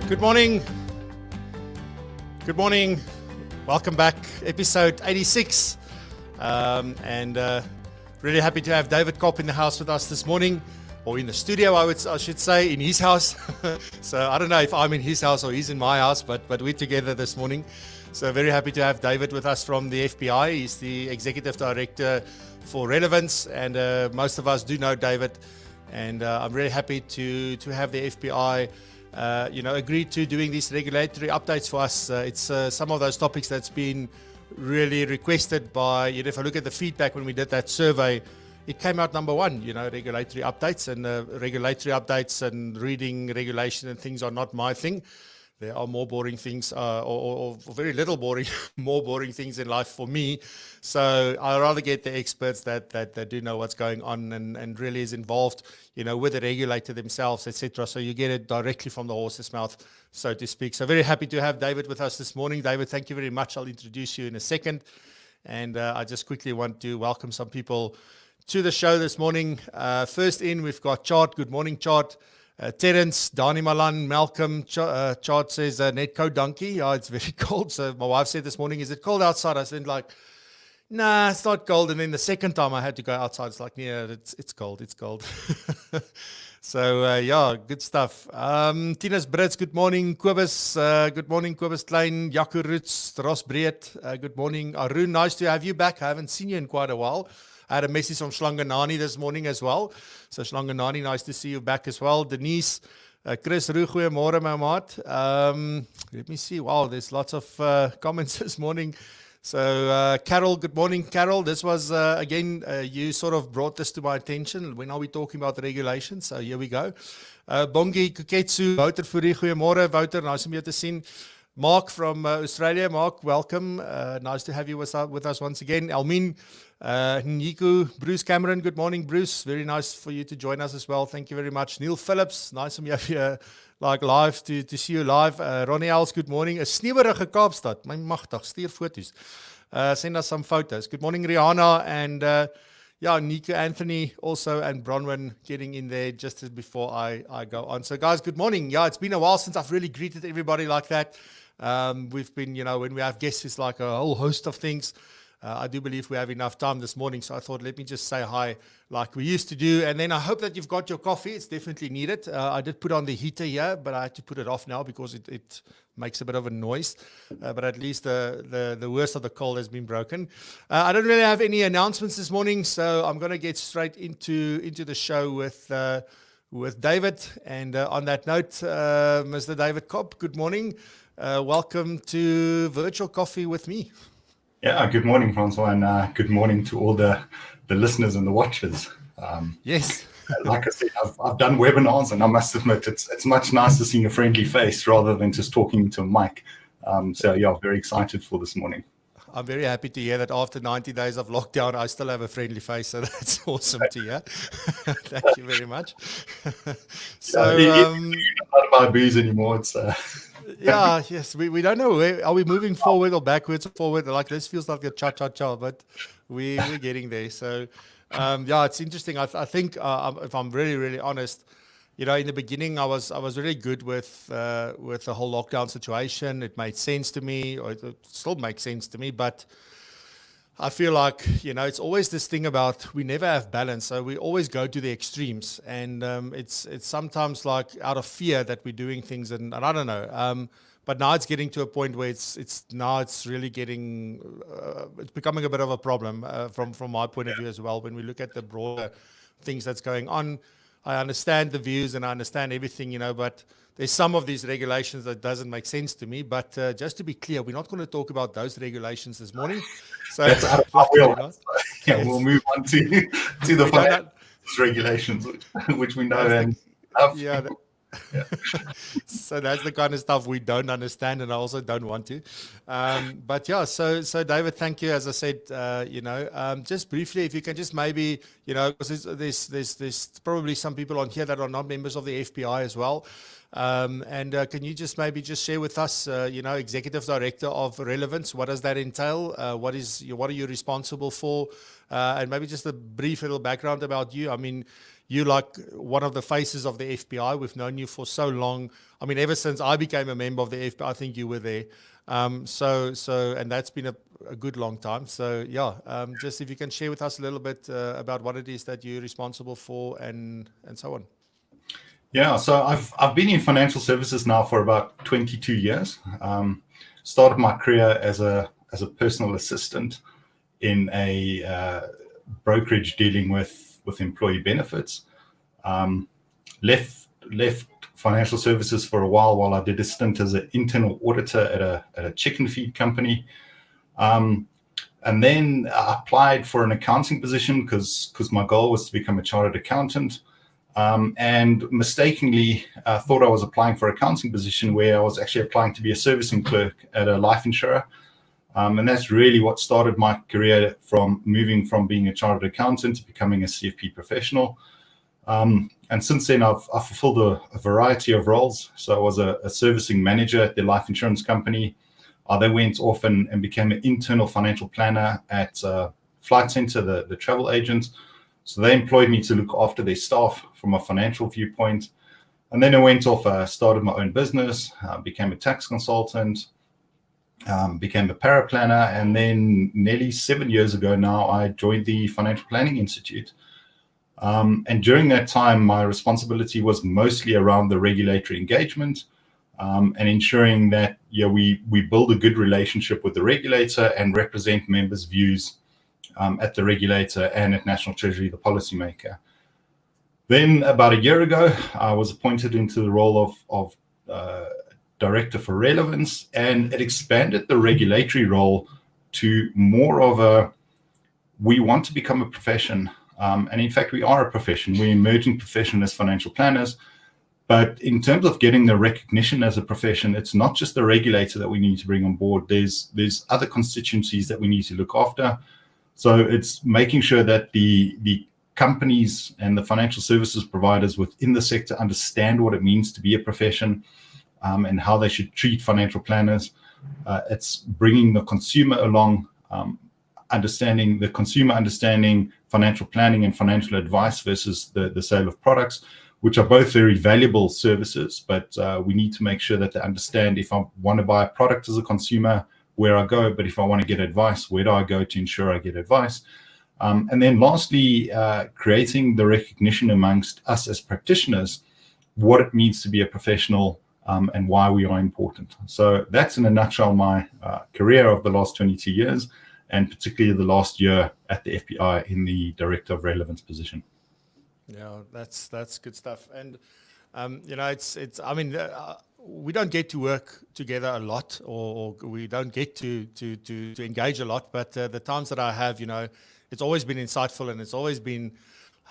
Good morning. Good morning. Welcome back. Episode 86. Really happy to have David Kop in the house with us this morning, or in the studio, I should say, in his house. So I don't know if I'm in his house or he's in my house, but we're together this morning. So very happy to have David with us from the FBI. He's the Executive Director for Relevance, and most of us do know David. And I'm really happy to have the FBI agreed to doing these regulatory updates for us. It's some of those topics that's been really requested by, if I look at the feedback when we did that survey, it came out number one, regulatory updates, and regulatory updates and reading regulation and things are not my thing. There are more boring things, or very little boring, more boring things in life for me. So I'd rather get the experts that do know what's going on and really is involved, with the regulator themselves, etc. So you get it directly from the horse's mouth, so to speak. So very happy to have David with us this morning. David, thank you very much. I'll introduce you in a second. And I just quickly want to welcome some people to the show this morning. First in, we've got Chart. Good morning, Chart. Terence, Dani Malan, Malcolm, Chart says, Netco donkey. Yeah, it's very cold. So my wife said this morning, is it cold outside? I said, nah, it's not cold. And then the second time I had to go outside, it's like, yeah, it's cold. So, good stuff. Tinus Brits, good morning. Kobus, good morning. Kobus Klein, Jaco Roots, Ross Breed, good morning. Arun, nice to have you back. I haven't seen you in quite a while. I had a message from Shlanganani this morning as well. So Shlanganani, nice to see you back as well. Denise, Chris, goeiemôre, my maat. Let me see. Wow, there's lots of comments this morning. So Carol, good morning, Carol. This was, again, you sort of brought this to my attention. When are we talking about the regulations? So here we go. Bongi Kuketsu, Wouter Fourie, goeiemôre. Wouter, nice om jou te sien. Mark from Australia. Mark, welcome. Nice to have you with us once again. Elmin, Niku, Bruce Cameron, good morning, Bruce. Very nice for you to join us as well. Thank you very much. Neil Phillips, nice om jou here live to see you live. Ronnie Els, good morning. 'n Sneeuwerige Kaapstad. My magtig, stuur foto's. Send us some photos. Good morning, Rihanna, and Nico Anthony also, and Bronwyn getting in there just before I go on. So guys, good morning. Yeah, it's been a while since I've really greeted everybody like that. We've been, when we have guests, it's like a whole host of things. I do believe we have enough time this morning, so I thought, let me just say hi like we used to do. And then I hope that you've got your coffee. It's definitely needed. I did put on the heater here, but I had to put it off now because it makes a bit of a noise. But at least the worst of the cold has been broken. I don't really have any announcements this morning, so I'm going to get straight into the show with David. And on that note, Mr. David Kop, good morning. Welcome to Virtual Coffee with me. Yeah, good morning, Francois, and good morning to all the listeners and the watchers. Yes. Like I said, I've done webinars, and I must admit it's much nicer seeing a friendly face rather than just talking to a mic. Very excited for this morning. I'm very happy to hear that after 90 days of lockdown, I still have a friendly face, so that's awesome to hear. Thank you very much. You're not about booze anymore. It's yes, we don't know. Are we moving forward or backwards or forward? Like, this feels like a cha-cha-cha, but we're getting there. So, it's interesting. I think, if I'm really, really honest, in the beginning, I was really good with the whole lockdown situation. It made sense to me, or it still makes sense to me, but I feel like, it's always this thing about we never have balance. So we always go to the extremes. And it's sometimes like out of fear that we're doing things. And I don't know. But now it's getting to a point where it's really getting, it's becoming a bit of a problem from my point of view as well. When we look at the broader things that's going on, I understand the views and I understand everything, but there's some of these regulations that doesn't make sense to me. But just to be clear, we're not going to talk about those regulations this morning. So that's out of our wheelhouse. Yeah, we'll move on to the finance regulations, which we know and have. Yeah. So that's the kind of stuff we don't understand, and I also don't want to. So David, thank you. As I said, just briefly, if you can just maybe, because there's probably some people on here that are not members of the FBI as well. Can you just maybe share with us, Executive Director of Relevance, what does that entail? What are you responsible for? And maybe just a brief little background about you. I mean, you like one of the faces of the FBI. We've known you for so long. I mean, ever since I became a member of the FBI, I think you were there. And that's been a good long time. So yeah, just if you can share with us a little bit about what it is that you're responsible for and so on. Yeah, so I've been in financial services now for about 22 years. Started my career as a personal assistant in a brokerage dealing with employee benefits. Left financial services for a while I did a stint as an internal auditor at a chicken feed company. And then I applied for an accounting position because my goal was to become a chartered accountant. And mistakenly thought I was applying for an accounting position where I was actually applying to be a servicing clerk at a life insurer. And that's really what started my career from moving from being a chartered accountant to becoming a CFP professional. And since then, I've fulfilled a variety of roles. So I was a servicing manager at the life insurance company. I then went off and became an internal financial planner at Flight Centre, the travel agent. So they employed me to look after their staff from a financial viewpoint. And then I went off, started my own business, became a tax consultant, became a paraplanner, and then nearly 7 years ago now, I joined the Financial Planning Institute. And during that time, my responsibility was mostly around the regulatory engagement and ensuring that we build a good relationship with the regulator and represent members' views at the regulator and at National Treasury, the policymaker. Then about a year ago, I was appointed into the role of Director for Relevance, and it expanded the regulatory role to more of we want to become a profession. And in fact, we are a profession. We're emerging profession as financial planners. But in terms of getting the recognition as a profession, it's not just the regulator that we need to bring on board. There's other constituencies that we need to look after. So it's making sure that the companies and the financial services providers within the sector understand what it means to be a profession and how they should treat financial planners. It's bringing the consumer along, understanding financial planning and financial advice versus the sale of products, which are both very valuable services. But we need to make sure that they understand if I want to buy a product as a consumer, where I go, but if I want to get advice, where do I go to ensure I get advice? And then lastly, creating the recognition amongst us as practitioners, what it means to be a professional and why we are important. So that's in a nutshell my career of the last 22 years, and particularly the last year at the FBI in the Director of Relevance position. Yeah, that's good stuff. And we don't get to work together a lot, or we don't get to engage a lot. But the times that I have, it's always been insightful, and it's always been,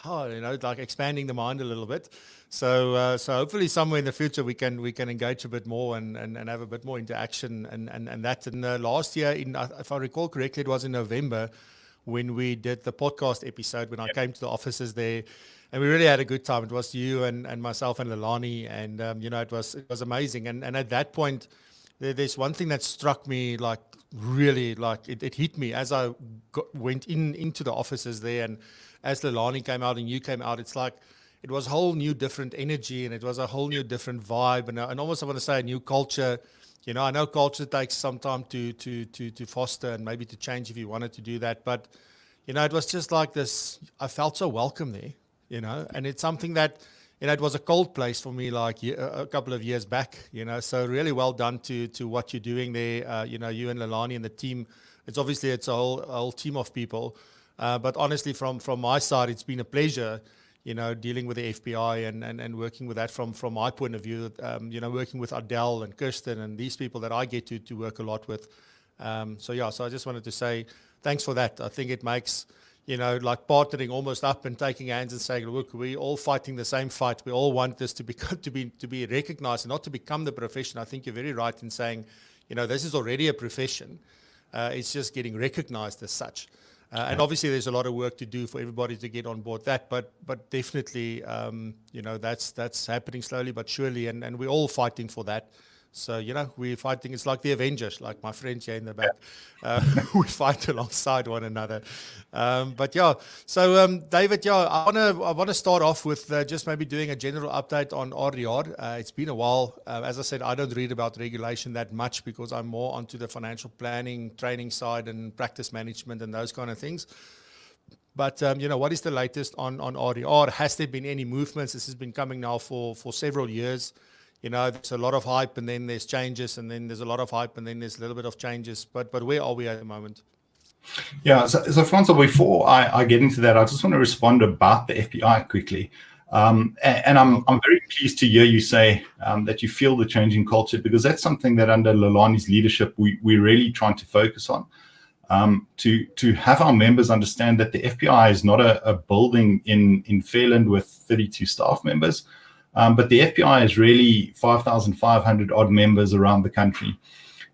like expanding the mind a little bit. So hopefully somewhere in the future we can engage a bit more and have a bit more interaction. And that in the last year, if I recall correctly, it was in November when we did the podcast episode when I came to the offices there. And we really had a good time. It was you and myself and Lelane, and it was amazing. And at that point, there's one thing that struck me, like really, like it hit me as I went into the offices there, and as Lelane came out and you came out, it's like it was a whole new different energy, and it was a whole new different vibe, and almost I want to say a new culture. I know culture takes some time to foster and maybe to change if you wanted to do that, but it was just like this. I felt so welcome there. And it's something that, it was a cold place for me like a couple of years back, so really well done to what you're doing there, you and Lelane and the team. It's a whole team of people, but honestly from my side, it's been a pleasure, dealing with the FBI and working with that from my point of view, working with Adele and Kirsten and these people that I get to work a lot with. So I just wanted to say thanks for that. I think it makes like partnering almost up and taking hands and saying, look, we're all fighting the same fight. We all want this to be recognized and not to become the profession. I think you're very right in saying, this is already a profession. It's just getting recognized as such. And obviously there's a lot of work to do for everybody to get on board that, but definitely, that's happening slowly but surely, and we're all fighting for that. So, we're fighting. It's like the Avengers, like my friends here in the back. We fight alongside one another. But yeah, so David, I want to start off with just maybe doing a general update on RDR. It's been a while. As I said, I don't read about regulation that much because I'm more onto the financial planning, training side and practice management and those kind of things. But, what is the latest on RDR? Has there been any movements? This has been coming now for several years. There's a lot of hype and then there's changes and then there's a lot of hype and then there's a little bit of changes. But where are we at the moment? Yeah, so Francois, before I get into that, I just want to respond about the FPI quickly. And I'm very pleased to hear you say that you feel the change in culture, because that's something that under Lelane's leadership, we're really trying to focus on. To have our members understand that the FPI is not a building in Fairland with 32 staff members, but the FPI is really 5,500 odd members around the country.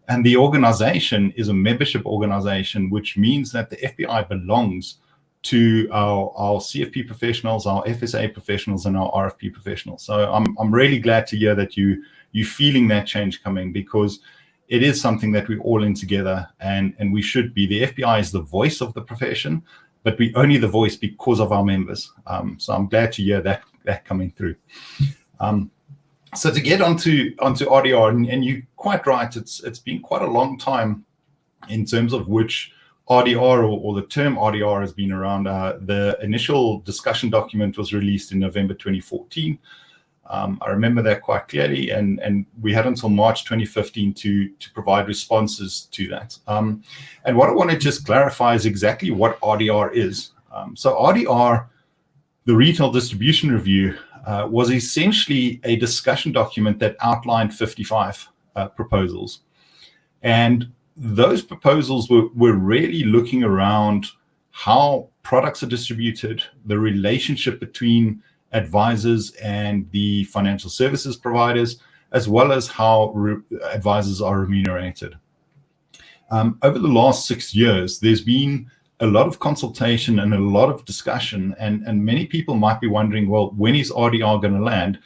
And the organization is a membership organization, which means that the FPI belongs to our CFP professionals, our FSA professionals, and our RFP professionals. So I'm really glad to hear that you're feeling that change coming, because it is something that we're all in together, and we should be. The FPI is the voice of the profession, but we're only the voice because of our members. So I'm glad to hear that coming through. So to get onto RDR, and you're quite right, it's been quite a long time in terms of which RDR or the term RDR has been around. The initial discussion document was released in November 2014. I remember that quite clearly, and we had until March 2015 to provide responses to that. And what I want to just clarify is exactly what RDR is. So RDR, the Retail Distribution Review, was essentially a discussion document that outlined 55 proposals. And those proposals were really looking around how products are distributed, the relationship between advisors and the financial services providers, as well as how advisors are remunerated. Over the last 6 years, there's been a lot of consultation and a lot of discussion, and many people might be wondering, well, when is RDR going to land?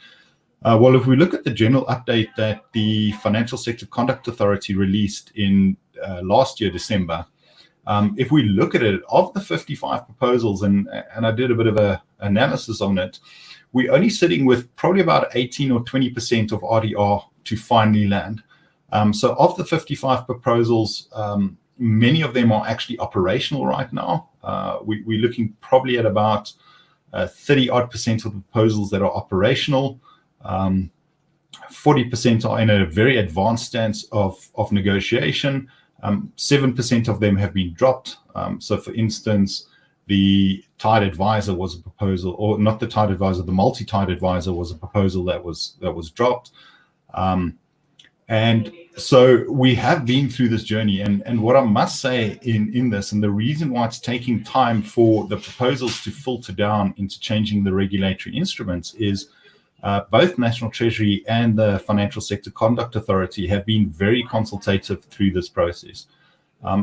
Well, if we look at the general update that the Financial Sector Conduct Authority released in last year, December, if we look at it, of the 55 proposals, and I did a bit of an analysis on it, we're only sitting with probably about 18 or 20% of RDR to finally land. So of the 55 proposals, many of them are actually operational right now. We're looking probably at about 30-odd% of the proposals that are operational. 40% are in a very advanced stance of negotiation. 7% of them have been dropped. So, for instance, the tied advisor was a proposal, or not the tied advisor, the multi-tied advisor was a proposal that was dropped. And so we have been through this journey, and what I must say in this, and the reason why it's taking time for the proposals to filter down into changing the regulatory instruments is both National Treasury and the Financial Sector Conduct Authority have been very consultative through this process.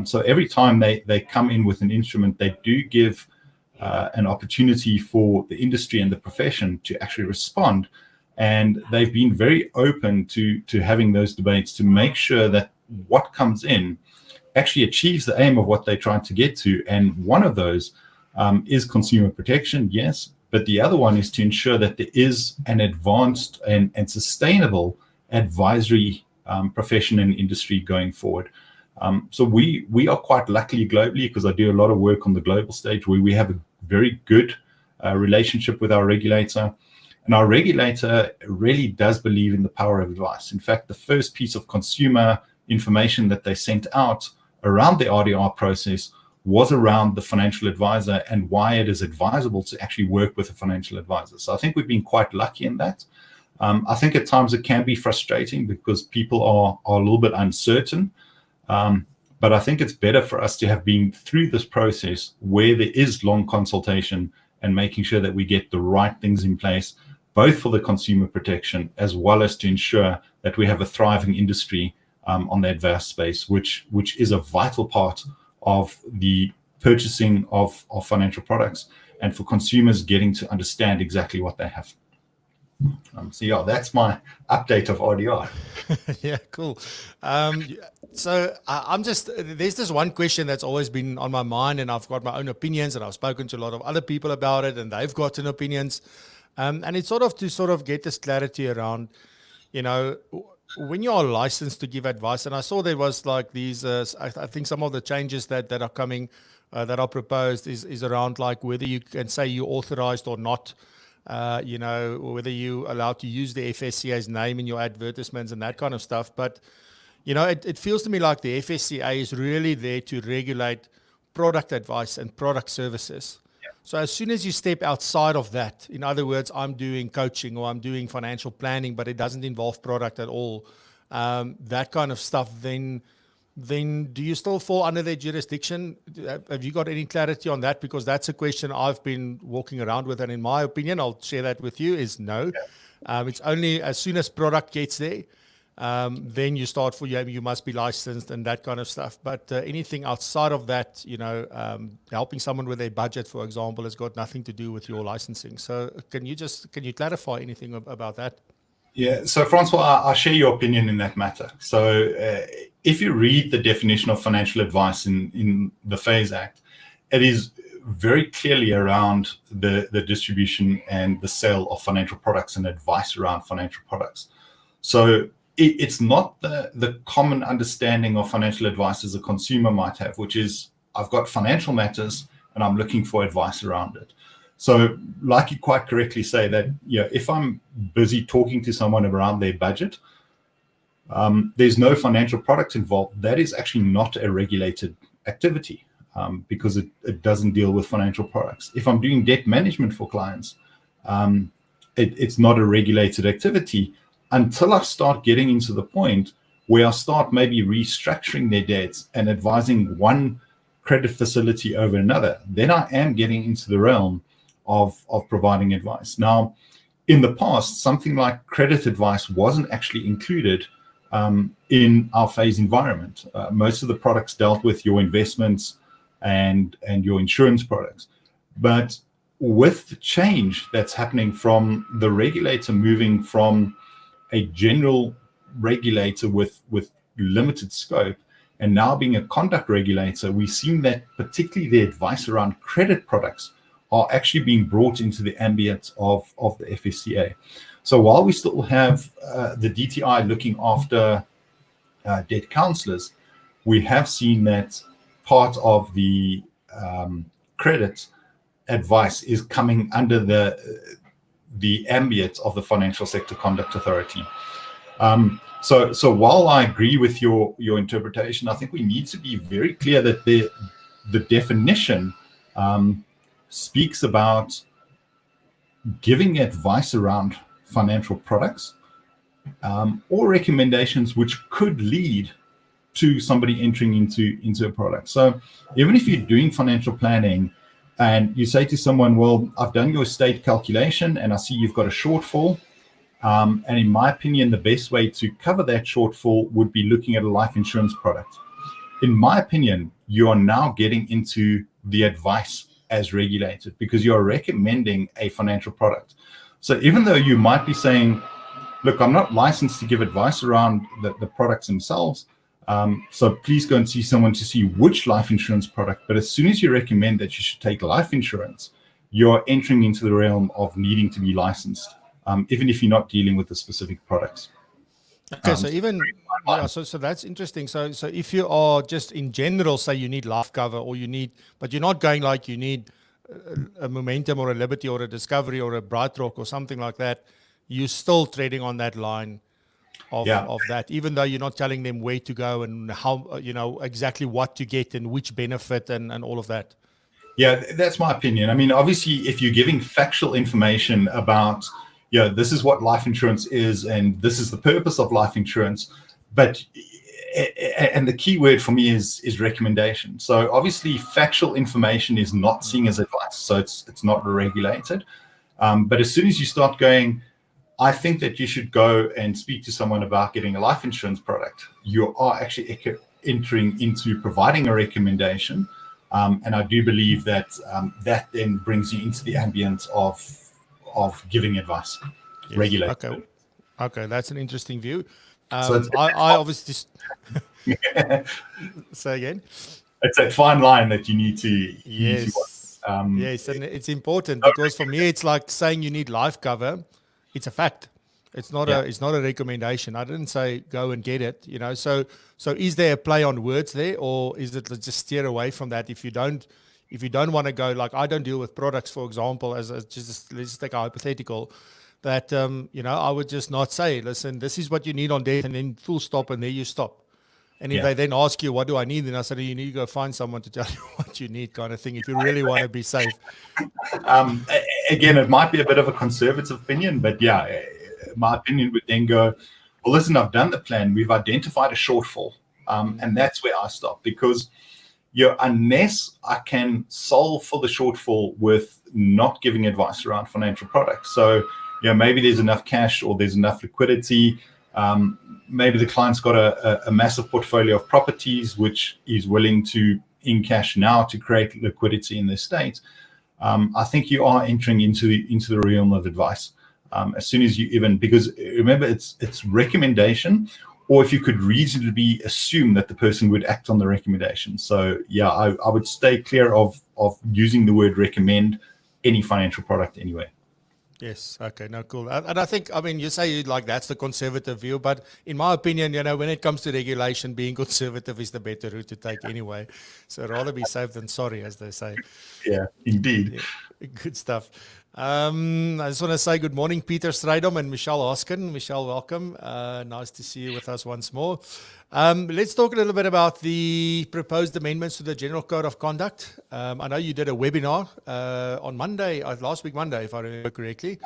So every time they come in with an instrument, they do give an opportunity for the industry and the profession to actually respond. And they've been very open to having those debates to make sure that what comes in actually achieves the aim of what they're trying to get to. And one of those is consumer protection, yes. But the other one is to ensure that there is an advanced and sustainable advisory profession and industry going forward. So we are quite lucky globally, because I do a lot of work on the global stage where we have a very good relationship with our regulator. And our regulator really does believe in the power of advice. In fact, the first piece of consumer information that they sent out around the RDR process was around the financial advisor and why it is advisable to actually work with a financial advisor. So I think we've been quite lucky in that. I think at times it can be frustrating because people are a little bit uncertain. But I think it's better for us to have been through this process where there is long consultation and making sure that we get the right things in place, both for the consumer protection as well as to ensure that we have a thriving industry on the advice space, which is a vital part of the purchasing of financial products and for consumers getting to understand exactly what they have. So yeah, that's my update of RDR. Yeah, cool. I'm just, there's this one question that's always been on my mind, and I've got my own opinions, and I've spoken to a lot of other people about it, and they've gotten opinions. And it's sort of get this clarity around, when you are licensed to give advice, and I saw there was like these, I think some of the changes that are coming, that are proposed is around like whether you can say you're authorized or not, whether you allowed to use the FSCA's name in your advertisements and that kind of stuff. But, it feels to me like the FSCA is really there to regulate product advice and product services. So as soon as you step outside of that, in other words, I'm doing coaching or I'm doing financial planning, but it doesn't involve product at all, that kind of stuff, then do you still fall under their jurisdiction? Have you got any clarity on that? Because that's a question I've been walking around with, and in my opinion, I'll share that with you, is no. It's only as soon as product gets there, then you start you must be licensed and that kind of stuff. But anything outside of that, helping someone with their budget, for example, has got nothing to do with your licensing. So can you clarify anything about that? Yeah, so Francois, I share your opinion in that matter. So if you read the definition of financial advice in the FASE Act, it is very clearly around the distribution and the sale of financial products and advice around financial products. So it's not the common understanding of financial advice as a consumer might have, which is I've got financial matters and I'm looking for advice around it. So like you quite correctly say that, if I'm busy talking to someone around their budget, there's no financial product involved. That is actually not a regulated activity because it doesn't deal with financial products. If I'm doing debt management for clients, it's not a regulated activity until I start getting into the point where I start maybe restructuring their debts and advising one credit facility over another. Then I am getting into the realm of providing advice. Now, in the past, something like credit advice wasn't actually included in our phase environment. Most of the products dealt with your investments and your insurance products. But with the change that's happening from the regulator moving from a general regulator with limited scope and now being a conduct regulator, we've seen that particularly the advice around credit products are actually being brought into the ambient of the FSCA. So while we still have the DTI looking after debt counselors, we have seen that part of the credit advice is coming under the ambient of the Financial Sector Conduct Authority. So while I agree with your interpretation, I think we need to be very clear that the definition speaks about giving advice around financial products or recommendations which could lead to somebody entering into a product. So even if you're doing financial planning and you say to someone, well, I've done your estate calculation and I see you've got a shortfall, and in my opinion, the best way to cover that shortfall would be looking at a life insurance product. In my opinion, you are now getting into the advice as regulated because you're recommending a financial product. So even though you might be saying, look, I'm not licensed to give advice around the products themselves, so please go and see someone to see which life insurance product. But as soon as you recommend that you should take life insurance, you're entering into the realm of needing to be licensed, even if you're not dealing with the specific products. Okay, so that's interesting. So if you are just in general, say you need life cover or but you're not going like you need a Momentum or a Liberty or a Discovery or a BrightRock or something like that, you're still treading on that line of that, even though you're not telling them where to go and how, exactly what to get and which benefit and all of that. Yeah, that's my opinion. I mean, obviously, if you're giving factual information about, this is what life insurance is and this is the purpose of life insurance, and the key word for me is recommendation. So obviously, factual information is not seen as advice, so it's not regulated. But as soon as you start going, I think that you should go and speak to someone about getting a life insurance product, you are actually entering into providing a recommendation. And I do believe that that then brings you into the ambient of giving advice. Yes. regulated. Okay, that's an interesting view. So I obviously just say again. It's that fine line that you need to Yes. watch. Yes, and it's important because for me it's like saying you need life cover. It's a fact. It's not a recommendation. I didn't say go and get it, So is there a play on words there, or is it just steer away from that if you don't want to go, like I don't deal with products, for example, as just let's just take a hypothetical that I would just not say, listen, this is what you need on death, and then full stop, and there you stop. And if they then ask you, what do I need? Then I said, you need to go find someone to tell you what you need, kind of thing, if you really want to be safe. Again, it might be a bit of a conservative opinion, but my opinion would then go, well, listen, I've done the plan. We've identified a shortfall. And that's where I stop, because unless I can solve for the shortfall with not giving advice around financial products. So, maybe there's enough cash or there's enough liquidity. Maybe the client's got a massive portfolio of properties, which is willing to in cash now to create liquidity in the estate. I think you are entering into the realm of advice. As soon as because remember, it's recommendation, or if you could reasonably assume that the person would act on the recommendation. So I would stay clear of using the word recommend any financial product anyway. Yes. Okay. No, cool. And I think, you say that's the conservative view, but in my opinion, when it comes to regulation, being conservative is the better route to take anyway. So rather be safe than sorry, as they say. Yeah, indeed. Yeah, good stuff. I just want to say good morning, Peter Strydom and Michelle Hoskin. Michelle, welcome. Nice to see you with us once more. Let's talk a little bit about the proposed amendments to the General Code of Conduct. I know you did a webinar on Monday, last week Monday, if I remember correctly.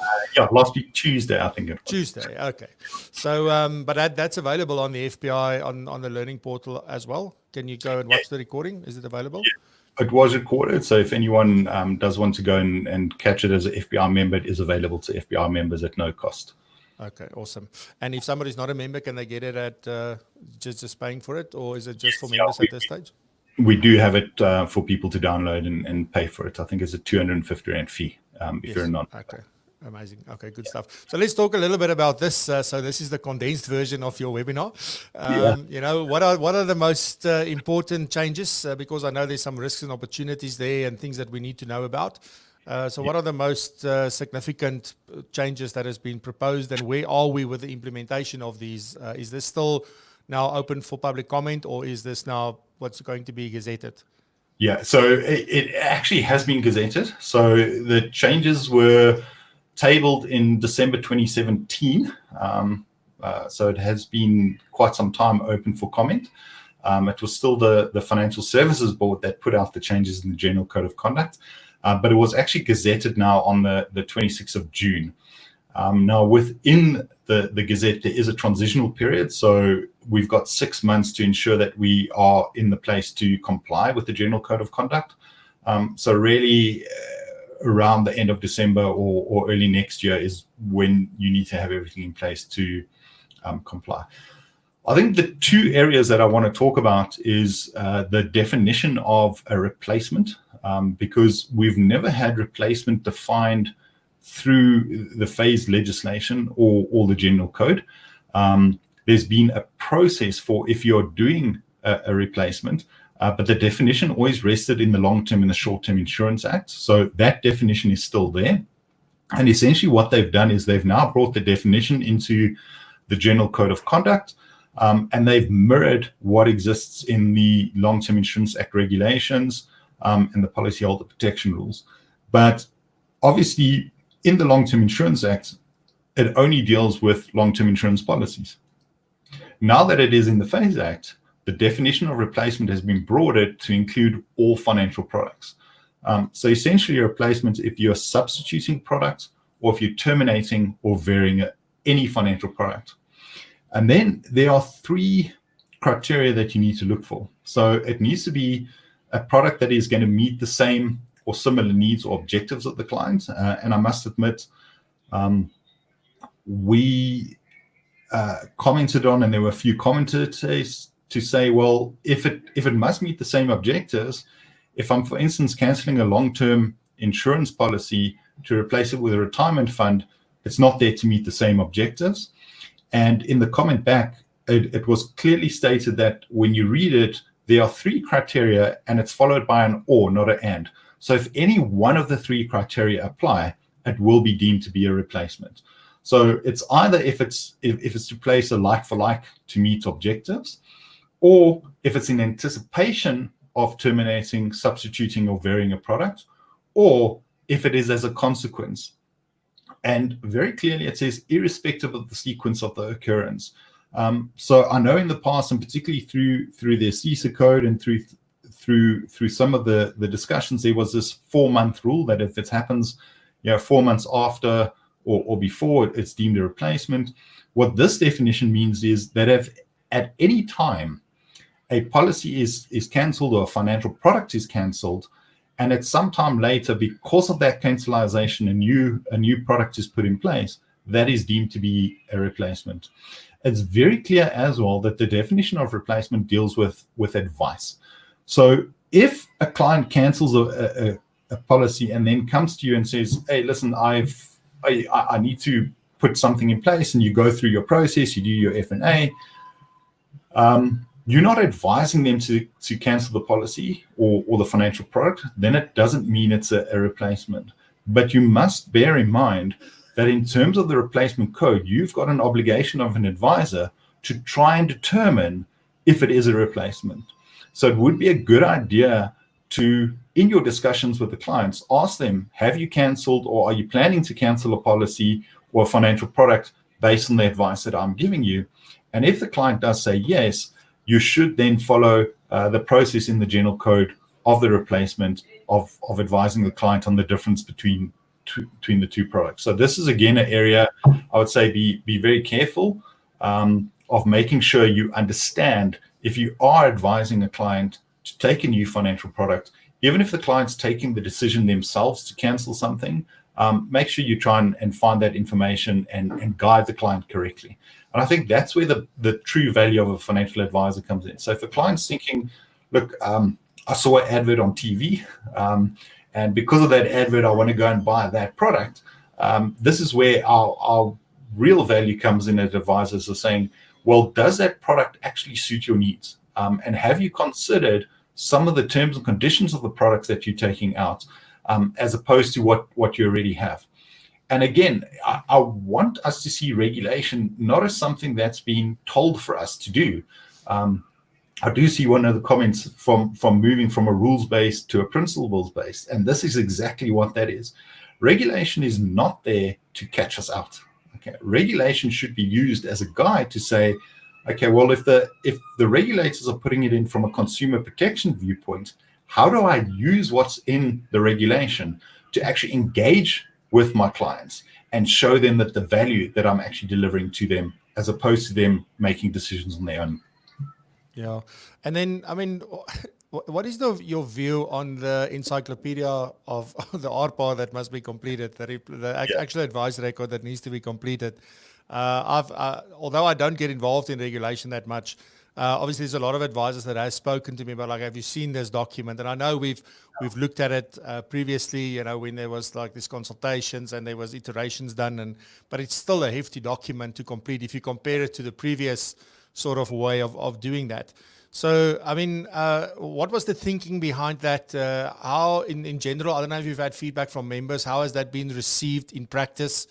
Last week Tuesday, I think. Tuesday, okay. So, but that's available on the FPI, on the learning portal as well. Can you go and watch the recording? Is it available? Yeah. It was recorded, so if anyone does want to go and catch it as an FBI member, it is available to FBI members at no cost. Okay, awesome. And if somebody's not a member, can they get it at just paying for it, or is it just for members at this stage? We do have it for people to download and pay for it. I think it's a 250 Rand fee if you're not. Okay. Amazing. Okay, good stuff. So let's talk a little bit about this. So this is the condensed version of your webinar. What are the most important changes? Because I know there's some risks and opportunities there and things that we need to know about. What are the most significant changes that has been proposed, and where are we with the implementation of these? Is this still now open for public comment, or is this now what's going to be gazetted? Yeah, so it actually has been gazetted. So the changes were tabled in December 2017. So it has been quite some time open for comment. It was still the Financial Services Board that put out the changes in the General Code of Conduct, but it was actually gazetted now on the 26th of June. Now within the Gazette, there is a transitional period. So we've got 6 months to ensure that we are in the place to comply with the General Code of Conduct. So really, around the end of December or early next year is when you need to have everything in place to comply. I think the two areas that I want to talk about is the definition of a replacement, because we've never had replacement defined through the phased legislation or the General Code. There's been a process for if you're doing a replacement, but the definition always rested in the Long-Term and the Short-Term Insurance Act. So that definition is still there. And essentially what they've done is they've now brought the definition into the General Code of Conduct, and they've mirrored what exists in the Long-Term Insurance Act regulations and the policyholder protection rules. But obviously in the Long-Term Insurance Act, it only deals with long-term insurance policies. Now that it is in the Phase Act, the definition of replacement has been broadened to include all financial products. So essentially a replacement if you're substituting products or if you're terminating or varying any financial product. And then there are 3 criteria that you need to look for. So it needs to be a product that is going to meet the same or similar needs or objectives of the client. And I must admit, we commented on, and there were a few commenters to say, well, if it must meet the same objectives, if I'm, for instance, canceling a long-term insurance policy to replace it with a retirement fund, it's not there to meet the same objectives. And in the comment back, it was clearly stated that when you read it, there are 3 criteria and it's followed by an or, not an and. So if any one of the 3 criteria apply, it will be deemed to be a replacement. So it's either if it's to place a like for like to meet objectives, or if it's in anticipation of terminating, substituting, or varying a product, or if it is as a consequence. And very clearly it says irrespective of the sequence of the occurrence. So I know in the past, and particularly through their CISA code and through some of the discussions, there was this 4-month rule that if it happens 4 months after or before, it's deemed a replacement. What this definition means is that if at any time a policy is cancelled or a financial product is cancelled, and at some time later, because of that cancellation, a new product is put in place, that is deemed to be a replacement. It's very clear as well that the definition of replacement deals with advice. So if a client cancels a policy and then comes to you and says, hey, listen, I need to put something in place, and you go through your process, you do your F&A, you're not advising them to cancel the policy or the financial product, then it doesn't mean it's a replacement. But you must bear in mind that in terms of the replacement code, you've got an obligation of an advisor to try and determine if it is a replacement. So it would be a good idea to, in your discussions with the clients, ask them, have you canceled or are you planning to cancel a policy or a financial product based on the advice that I'm giving you? And if the client does say yes, you should then follow the process in the general code of the replacement of advising the client on the difference between the 2 products. So this is, again, an area I would say be very careful of making sure you understand if you are advising a client to take a new financial product, even if the client's taking the decision themselves to cancel something, make sure you try and find that information and guide the client correctly. And I think that's where the true value of a financial advisor comes in. So if a client's thinking, look, I saw an advert on TV, and because of that advert, I want to go and buy that product, this is where our real value comes in as advisors are saying, well, does that product actually suit your needs? And have you considered some of the terms and conditions of the products that you're taking out, as opposed to what you already have? And again, I want us to see regulation not as something that's being told for us to do. I do see one of the comments from moving from a rules-based to a principles-based, and this is exactly what that is. Regulation is not there to catch us out. Okay, regulation should be used as a guide to say, okay, well, if the regulators are putting it in from a consumer protection viewpoint, how do I use what's in the regulation to actually engage with my clients and show them that the value that I'm actually delivering to them, as opposed to them making decisions on their own? Yeah. And then, I mean, what is your view on the encyclopedia of the RPA that must be completed, the actual advice record that needs to be completed? Although I don't get involved in regulation that much, obviously there's a lot of advisors that have spoken to me about, like, have you seen this document? And I know we've looked at it previously, when there was like these consultations and there was iterations done, but it's still a hefty document to complete if you compare it to the previous sort of way of doing that. So, I mean, what was the thinking behind that? How, in general, I don't know if you've had feedback from members, how has that been received in practice?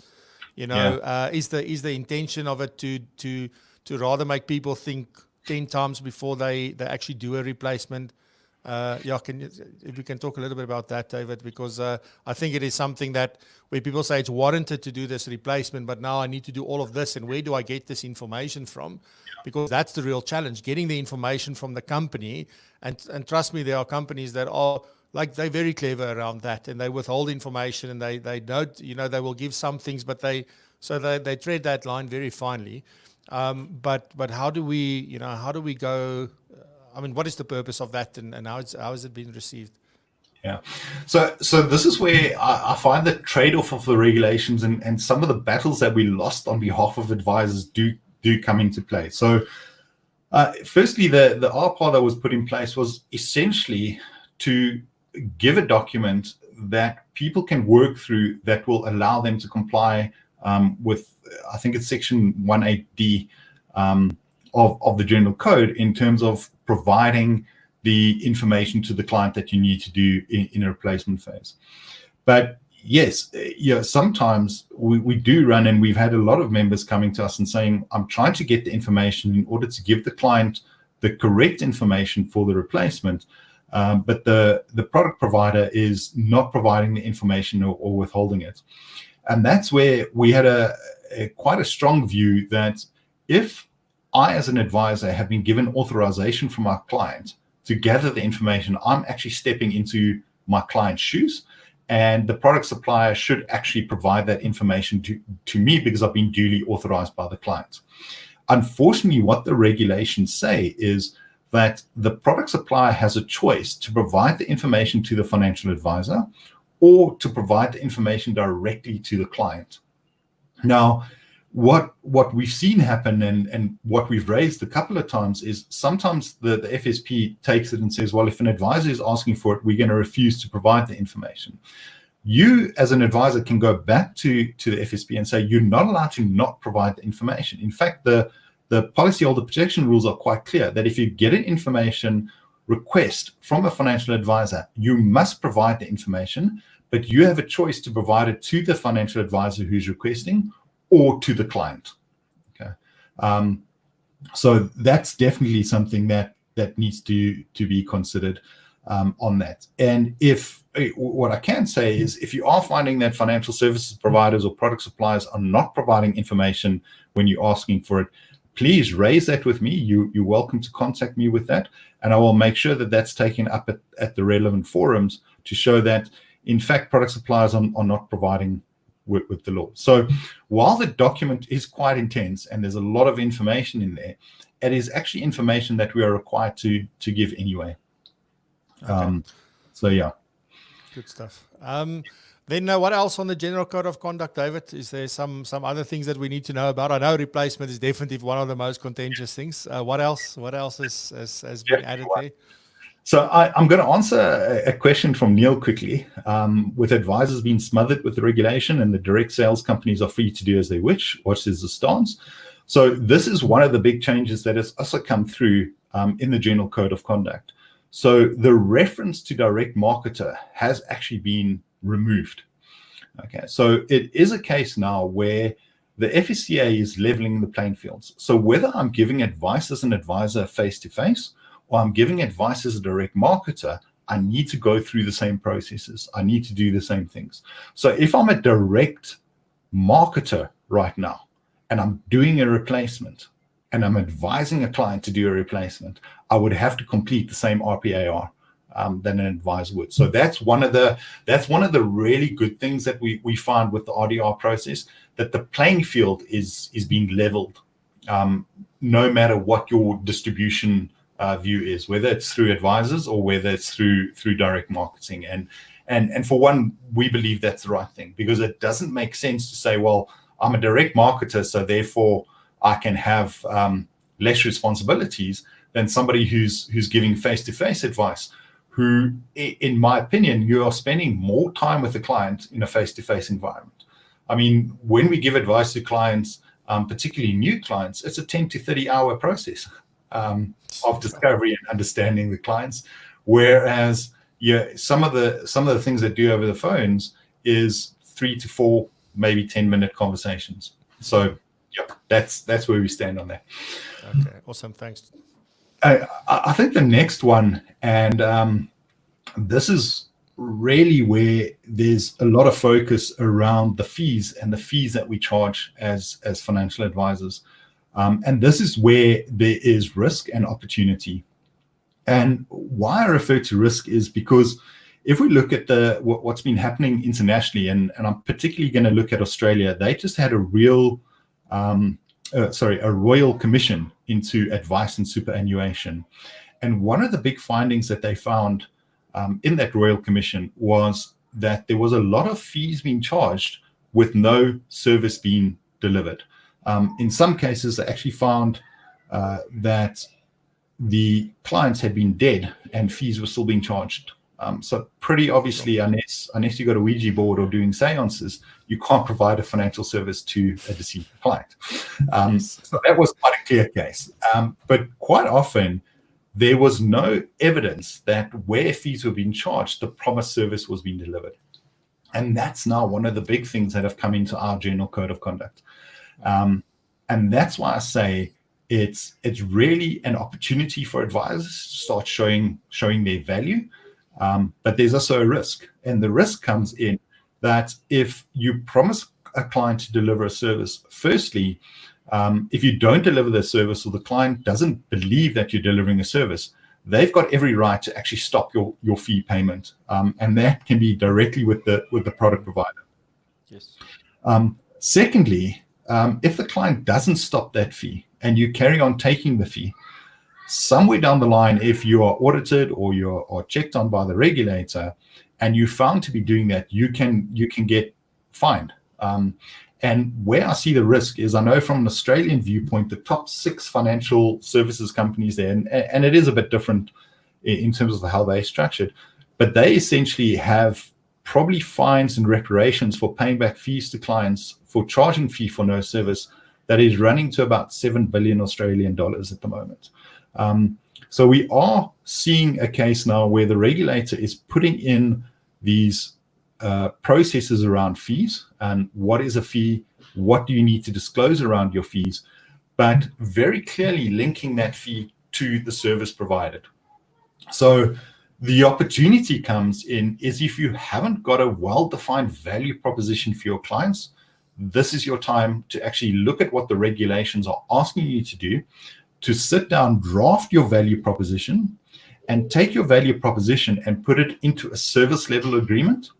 Is the intention of it to rather make people think 10 times before they actually do a replacement? If we can talk a little bit about that, David, because I think it is something that where people say it's warranted to do this replacement, but now I need to do all of this, and where do I get this information from? Because that's the real challenge, getting the information from the company. And trust me, there are companies that are like, they're very clever around that, and they withhold information, and they don't, they will give some things, but they tread that line very finely. But how do we go? I mean, what is the purpose of that, and how has it been received? Yeah. So this is where I find the trade-off of the regulations and some of the battles that we lost on behalf of advisors do come into play. So firstly, the RPA that was put in place was essentially to give a document that people can work through that will allow them to comply with, I think it's section 18D of the General Code in terms of providing the information to the client that you need to do in a replacement phase. But yes, sometimes we do run, and we've had a lot of members coming to us and saying, I'm trying to get the information in order to give the client the correct information for the replacement, but the product provider is not providing the information or withholding it. And that's where we had quite a strong view that if I, as an advisor, have been given authorization from our client to gather the information, I'm actually stepping into my client's shoes, and the product supplier should actually provide that information to me because I've been duly authorized by the client. Unfortunately, what the regulations say is that the product supplier has a choice to provide the information to the financial advisor or to provide the information directly to the client. Now, what we've seen happen and what we've raised a couple of times is sometimes the FSP takes it and says, well, if an advisor is asking for it, we're going to refuse to provide the information. You, as an advisor, can go back to the FSP and say, you're not allowed to not provide the information. In fact, the policyholder protection rules are quite clear that if you get an information request from a financial advisor, you must provide the information, but you have a choice to provide it to the financial advisor who's requesting or to the client. Okay, so that's definitely something that needs to be considered on that. And what I can say is, if you are finding that financial services providers or product suppliers are not providing information when you're asking for it, please raise that with me. You're welcome to contact me with that, and I will make sure that that's taken up at the relevant forums to show that, in fact, product suppliers are not providing with the law. So while the document is quite intense and there's a lot of information in there, it is actually information that we are required to give anyway. Okay. So yeah. Good stuff. Then what else on the General Code of Conduct, David? Is there some other things that we need to know about? I know replacement is definitely one of the most contentious things. What else has been added there? So I'm going to answer a question from Neil quickly. With advisors being smothered with the regulation and the direct sales companies are free to do as they wish, what is the stance? So this is one of the big changes that has also come through in the General Code of Conduct. So the reference to direct marketer has actually been removed. Okay, so it is a case now where the FSCA is leveling the playing fields. So whether I'm giving advice as an advisor face-to-face or I'm giving advice as a direct marketer, I need to go through the same processes. I need to do the same things. So if I'm a direct marketer right now and I'm doing a replacement and I'm advising a client to do a replacement, I would have to complete the same RPAR than an advisor would. So that's one of the really good things that we find with the RDR process, that the playing field is being leveled, no matter what your distribution view is, whether it's through advisors or whether it's through direct marketing. And for one, we believe that's the right thing, because it doesn't make sense to say, well, I'm a direct marketer, so therefore I can have less responsibilities than somebody who's giving face-to-face advice, who, in my opinion, you are spending more time with the client in a face-to-face environment. I mean, when we give advice to clients, particularly new clients, it's a 10 to 30 hour process of discovery and understanding the clients. Whereas some of the things that do over the phones is 3 to 4, maybe 10-minute conversations. So yeah, that's where we stand on that. Okay, awesome. Thanks. I think the next one, and this is really where there's a lot of focus around the fees and the fees that we charge as financial advisors. And this is where there is risk and opportunity. And why I refer to risk is because if we look at what's been happening internationally, and I'm particularly going to look at Australia, they just had a royal commission into advice and superannuation. And one of the big findings that they found in that royal commission was that there was a lot of fees being charged with no service being delivered. In some cases, they actually found that the clients had been dead and fees were still being charged So pretty obviously, unless you got a Ouija board or doing seances, you can't provide a financial service to a deceased client. So that was quite a clear case. But quite often, there was no evidence that where fees were being charged, the promised service was being delivered. And that's now one of the big things that have come into our general code of conduct. And that's why I say it's really an opportunity for advisors to start showing their value. But there's also a risk. And the risk comes in that if you promise a client to deliver a service, firstly, if you don't deliver the service or the client doesn't believe that you're delivering a service, they've got every right to actually stop your fee payment. And that can be directly with the product provider. Yes. Secondly, if the client doesn't stop that fee and you carry on taking the fee, somewhere down the line, if you are audited or you are checked on by the regulator and you found to be doing that, you can get fined. And where I see the risk is, I know from an Australian viewpoint, the top 6 financial services companies there, and it is a bit different in terms of how they're structured, but they essentially have probably fines and reparations for paying back fees to clients for charging fee for no service that is running to about 7 billion Australian dollars at the moment. So we are seeing a case now where the regulator is putting in these processes around fees and what is a fee, what do you need to disclose around your fees, but very clearly linking that fee to the service provided. So the opportunity comes in is if you haven't got a well-defined value proposition for your clients, this is your time to actually look at what the regulations are asking you to do, to sit down, draft your value proposition, and take your value proposition and put it into a service level agreement,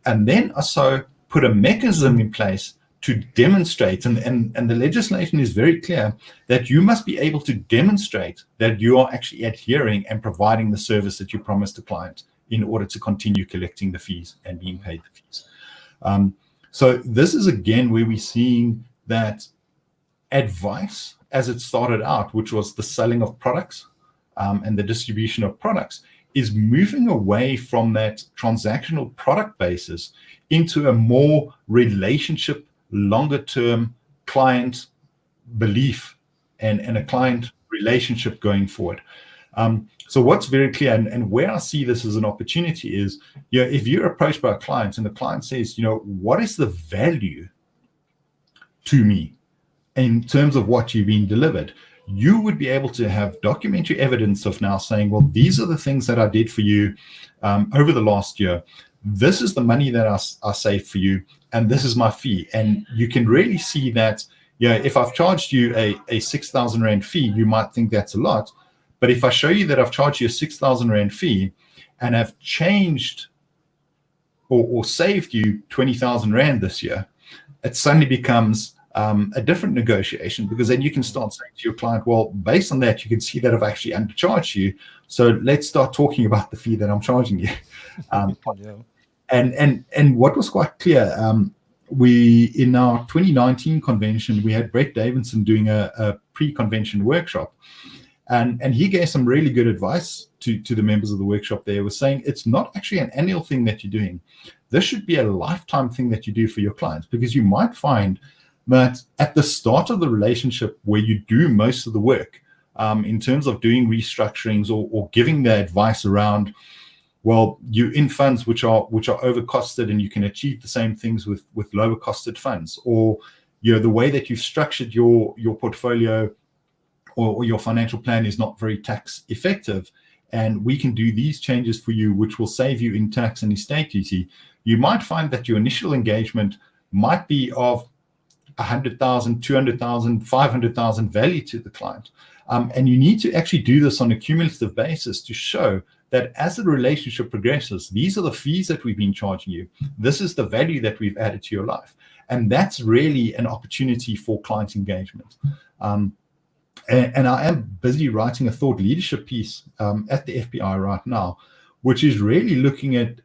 and then also put a mechanism in place to demonstrate, and the legislation is very clear that you must be able to demonstrate that you are actually adhering and providing the service that you promised the client in order to continue collecting the fees and being paid the fees. So this is again where we're seeing that advice, as it started out, which was the selling of products and the distribution of products, is moving away from that transactional product basis into a more relationship, longer-term client belief and a client relationship going forward. So what's very clear, and where I see this as an opportunity is, if you're approached by a client and the client says, what is the value to me in terms of what you've been delivered, you would be able to have documentary evidence of now saying, well, these are the things that I did for you over the last year. This is the money that I saved for you, and this is my fee. And you can really see that, if I've charged you a 6,000 Rand fee, you might think that's a lot. But if I show you that I've charged you a 6,000 Rand fee and have changed or saved you 20,000 Rand this year, it suddenly becomes a different negotiation, because then you can start saying to your client, well, based on that, you can see that I've actually undercharged you. So let's start talking about the fee that I'm charging you. And what was quite clear, we, in our 2019 convention, we had Brett Davidson doing a pre-convention workshop. And he gave some really good advice to the members of the workshop there. He was saying it's not actually an annual thing that you're doing. This should be a lifetime thing that you do for your clients, because you might find that at the start of the relationship where you do most of the work, in terms of doing restructurings or giving the advice around, well, you're in funds which are overcosted and you can achieve the same things with lower costed funds, or the way that you've structured your portfolio or your financial plan is not very tax effective, and we can do these changes for you which will save you in tax and estate duty. You might find that your initial engagement might be of 100,000, 200,000, 500,000 value to the client. And you need to actually do this on a cumulative basis to show that as the relationship progresses, these are the fees that we've been charging you. This is the value that we've added to your life. And that's really an opportunity for client engagement. And I am busy writing a thought leadership piece at the FBI right now, which is really looking at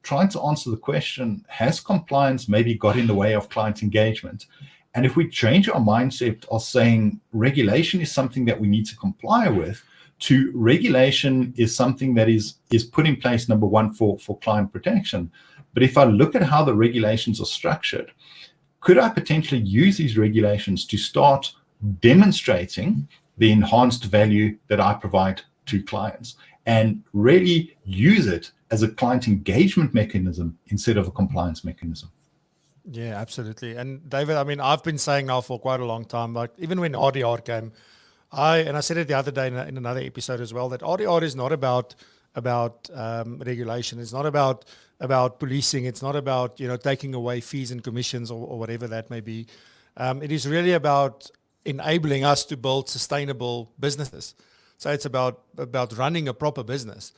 trying to answer the question, has compliance maybe got in the way of client engagement? And if we change our mindset of saying regulation is something that we need to comply with, to regulation is something that is put in place, number one, for client protection. But if I look at how the regulations are structured, could I potentially use these regulations to start demonstrating the enhanced value that I provide to clients and really use it as a client engagement mechanism instead of a compliance mechanism? Yeah, absolutely. And David, I mean, I've been saying now for quite a long time, like even when RDR came, I said it the other day in another episode as well, that RDR is not about regulation. It's not about policing. It's not about, taking away fees and commissions or whatever that may be. It is really about enabling us to build sustainable businesses. So it's about running a proper business.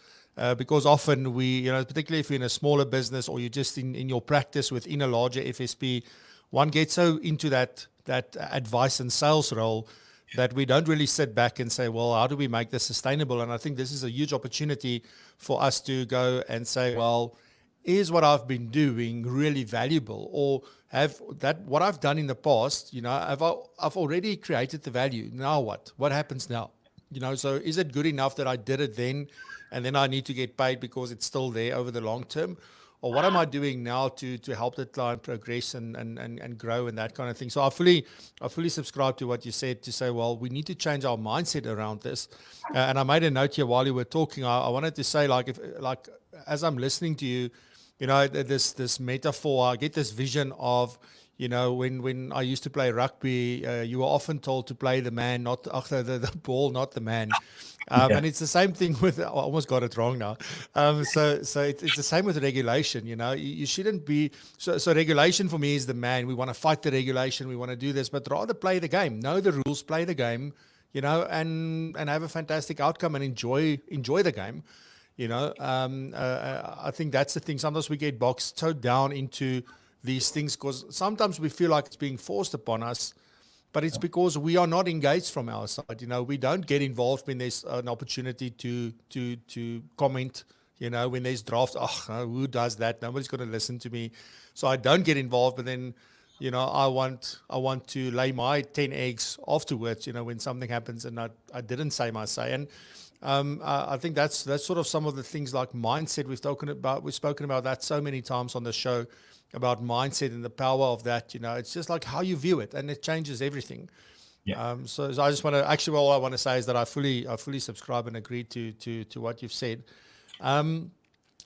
Because often we, particularly if you're in a smaller business or you're just in your practice within a larger FSP, one gets so into that advice and sales role that we don't really sit back and say, well, how do we make this sustainable? And I think this is a huge opportunity for us to go and say, well, is what I've been doing really valuable, or what I've done in the past, I've already created the value. Now what? What happens now? So is it good enough that I did it then, and then I need to get paid because it's still there over the long term? Or what am I doing now to help the client progress and grow and that kind of thing? So I fully subscribe to what you said, to say, well, we need to change our mindset around this. And I made a note here while you were talking. I wanted to say, as I'm listening to you, this metaphor, I get this vision of, when I used to play rugby, you were often told to play the man, not the ball, not the man. And it's the same thing with, I almost got it wrong now. So it's the same with regulation. You shouldn't be, so regulation for me is the man. We want to fight the regulation. We want to do this, but rather play the game, know the rules, play the game, and have a fantastic outcome and enjoy the game. I think that's the thing. Sometimes we get boxed so down into these things because sometimes we feel like it's being forced upon us, but it's because we are not engaged from our side. We don't get involved when there's an opportunity to comment. When there's drafts, who does that? Nobody's going to listen to me, so I don't get involved. But then, I want to lay my 10 eggs afterwards. When something happens and I didn't say my say. And I think that's sort of some of the things like mindset we've spoken about that so many times on the show, about mindset and the power of that. It's just like how you view it, and it changes everything. Yeah. So I just want to, actually, all I want to say is that I fully subscribe and agree to what you've said.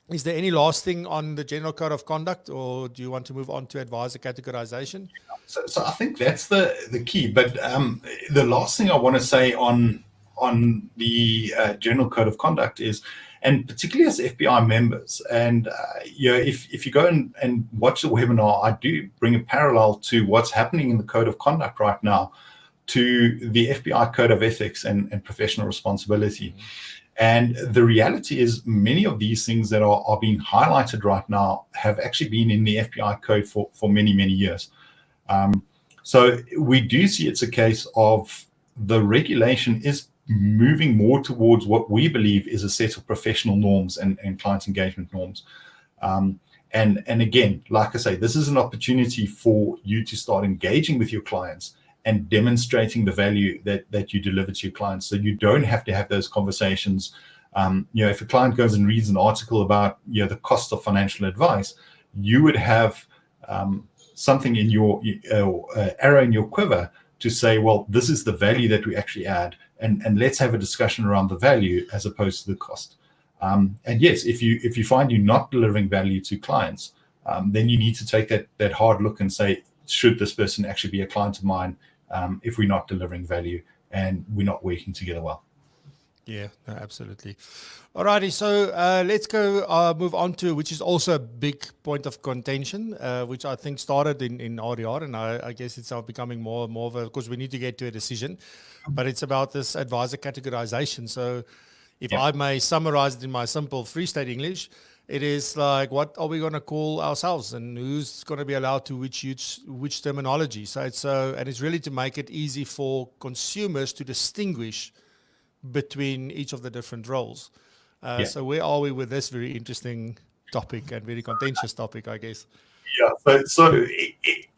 Is there any last thing on the general code of conduct, or do you want to move on to advisor categorization? So I think that's the key. But the last thing I want to say on the general code of conduct is, and particularly as FBI members, and if you go and watch the webinar, I do bring a parallel to what's happening in the code of conduct right now to the FBI code of ethics and professional responsibility. And the reality is many of these things that are being highlighted right now have actually been in the FBI code for many, many years. So we do see it's a case of the regulation is moving more towards what we believe is a set of professional norms and client engagement norms. And again, like I say, this is an opportunity for you to start engaging with your clients and demonstrating the value that you deliver to your clients. So you don't have to have those conversations. If a client goes and reads an article about the cost of financial advice, you would have something in your arrow in your quiver to say, well, this is the value that we actually add. And let's have a discussion around the value as opposed to the cost. And yes, if you find you're not delivering value to clients, then you need to take that hard look and say, should this person actually be a client of mine if we're not delivering value and we're not working together well? Yeah, no, absolutely. Alrighty, so let's go move on to, which is also a big point of contention, which I think started in RDR, and I guess it's now becoming more of a, because we need to get to a decision, but it's about this advisor categorization. So if I may summarize it in my simple Free State English, it is like, what are we going to call ourselves, and who's going to be allowed to which terminology? So it's really to make it easy for consumers to distinguish between each of the different roles. So where are we with this very interesting topic and very contentious topic, I guess? Yeah. So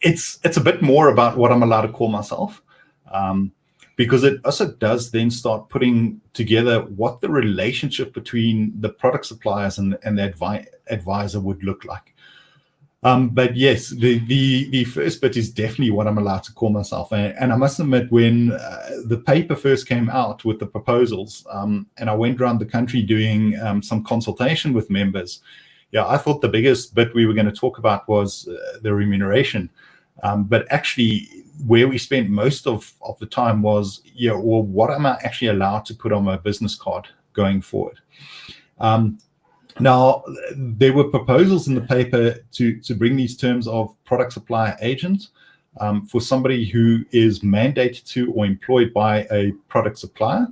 it's a bit more about what I'm allowed to call myself, because it also does then start putting together what the relationship between the product suppliers and the advisor would look like. But yes, the first bit is definitely what I'm allowed to call myself. And I must admit, when the paper first came out with the proposals, and I went around the country doing some consultation with members, I thought the biggest bit we were going to talk about was the remuneration. But actually, where we spent most of the time was, well, what am I actually allowed to put on my business card going forward? Now, there were proposals in the paper to bring these terms of product supplier agent for somebody who is mandated to or employed by a product supplier.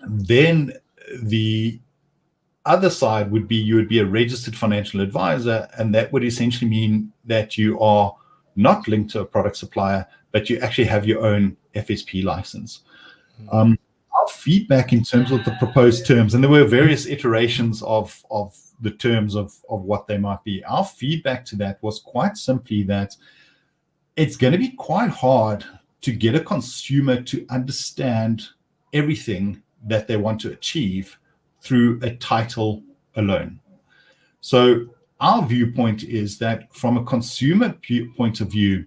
Then the other side would be you would be a registered financial advisor, and that would essentially mean that you are not linked to a product supplier, but you actually have your own FSP license. Our feedback in terms of the proposed terms, and there were various iterations of the terms of what they might be. Our feedback to that was quite simply that it's going to be quite hard to get a consumer to understand everything that they want to achieve through a title alone. So our viewpoint is that from a consumer point of view,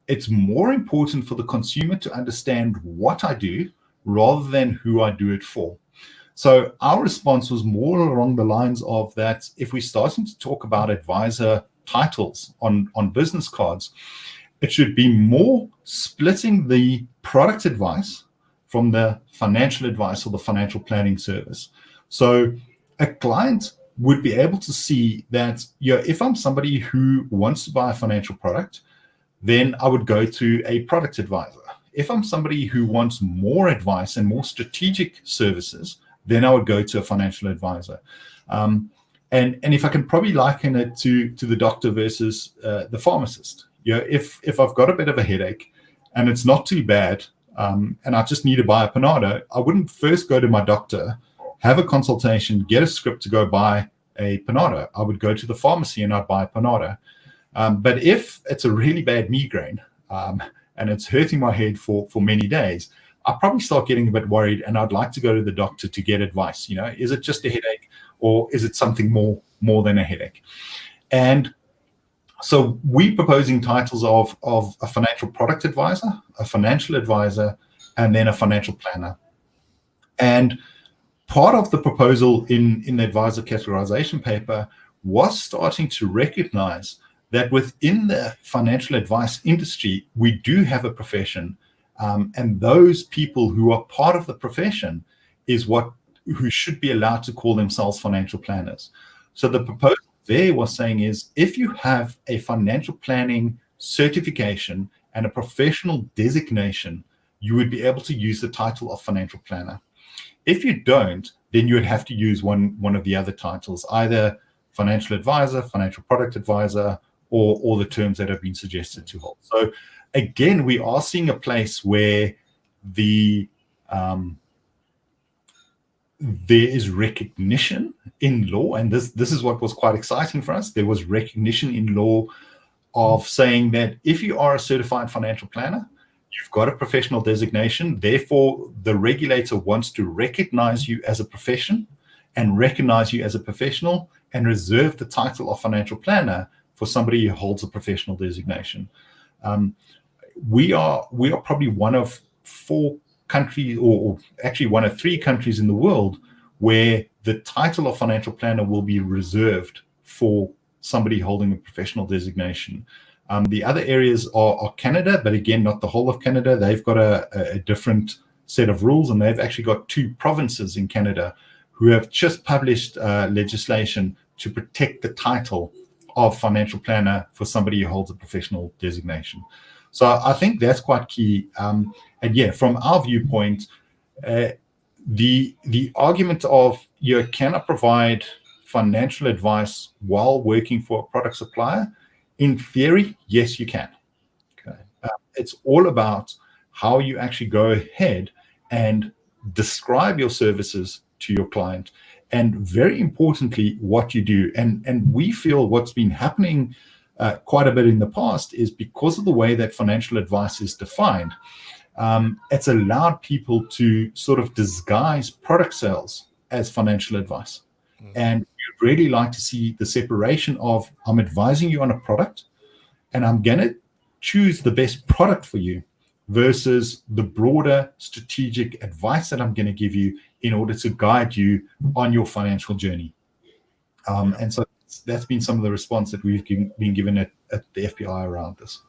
it's more important for the consumer to understand what I do rather than who I do it for. So our response was more along the lines of that if we're starting to talk about advisor titles on business cards, it should be more splitting the product advice from the financial advice or the financial planning service. So a client would be able to see that, if I'm somebody who wants to buy a financial product, then I would go to a product advisor. If I'm somebody who wants more advice and more strategic services, then I would go to a financial advisor. And if I can probably liken it to the doctor versus the pharmacist. If I've got a bit of a headache and it's not too bad, and I just need to buy a Panado, I wouldn't first go to my doctor, have a consultation, get a script to go buy a Panado. I would go to the pharmacy and I'd buy a Panado. But if it's a really bad migraine, and it's hurting my head for many days, I'll probably start getting a bit worried, and I'd like to go to the doctor to get advice. Is it just a headache, or is it something more than a headache? And so we're proposing titles of a financial product advisor, a financial advisor, and then a financial planner. And part of the proposal in the advisor categorization paper was starting to recognize that within the financial advice industry, we do have a profession, and those people who are part of the profession who should be allowed to call themselves financial planners. So the proposal there was saying is, if you have a financial planning certification and a professional designation, you would be able to use the title of financial planner. If you don't, then you would have to use one of the other titles, either financial advisor, financial product advisor, or the terms that have been suggested to hold. So again, we are seeing a place where there is recognition in law, and this is what was quite exciting for us. There was recognition in law of saying that if you are a certified financial planner, you've got a professional designation. Therefore, the regulator wants to recognize you as a profession and recognize you as a professional and reserve the title of financial planner for somebody who holds a professional designation. We are probably one of 4 countries, or actually one of 3 countries in the world where the title of financial planner will be reserved for somebody holding a professional designation. The other areas are Canada, but again, not the whole of Canada. They've got a different set of rules, and they've actually got 2 provinces in Canada who have just published legislation to protect the title of financial planner for somebody who holds a professional designation. So I think that's quite key. And yeah, from our viewpoint, the argument of can I provide financial advice while working for a product supplier? In theory, yes, you can. Okay. It's all about how you actually go ahead and describe your services to your client, and very importantly, what you do. And we feel what's been happening quite a bit in the past is because of the way that financial advice is defined. It's allowed people to sort of disguise product sales as financial advice. And we'd really like to see the separation of I'm advising you on a product and I'm going to choose the best product for you versus the broader strategic advice that I'm going to give you in order to guide you on your financial journey. And so that's been some of the response that we've been given at the FBI around this.